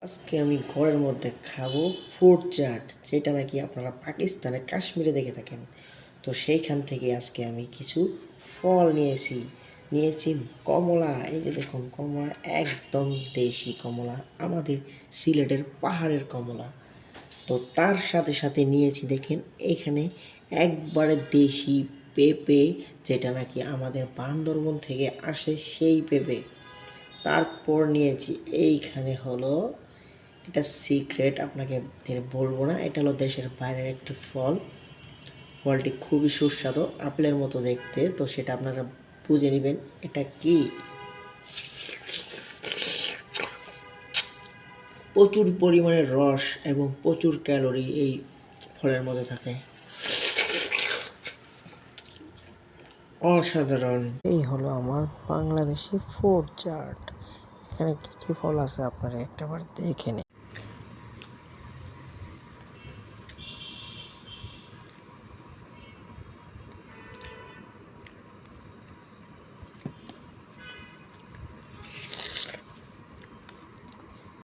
আজকে আমি ঘরের মধ্যে খাবো ফ্রুট চাট, যেটা নাকি আপনারা পাকিস্তানের কাশ্মীরে দেখে থাকেন। তো সেইখান থেকে আজকে আমি কিছু ফল নিয়েছি কমলা। এই যে দেখুন, কমলা একদম দেশি কমলা, আমাদের সিলেটের পাহাড়ের কমলা। তো তার সাথে সাথে নিয়েছি দেখেন এখানে একবারে দেশি পেঁপে, যেটা নাকি আমাদের বান্দরবন থেকে আসে সেই পেঁপে। তারপর নিয়েছি এইখানে হলো, এটা সিক্রেট, আপনাকে বলবো না, এটা হলো দেশের বাইরের একটি ফল। ফলটি খুবই সুস্বাদু, আপেলের মতো দেখতে। তো সেটা আপনারা বুঝে নেবেন এটা কি। প্রচুর পরিমাণে রস এবং প্রচুর ক্যালোরি এই ফলের মধ্যে থাকে, অসাধারণ। এই হলো আমার বাংলাদেশি ফ্রুট চাট। এখানে কি কি ফল আছে আপনারা একটাবার দেখে নিন।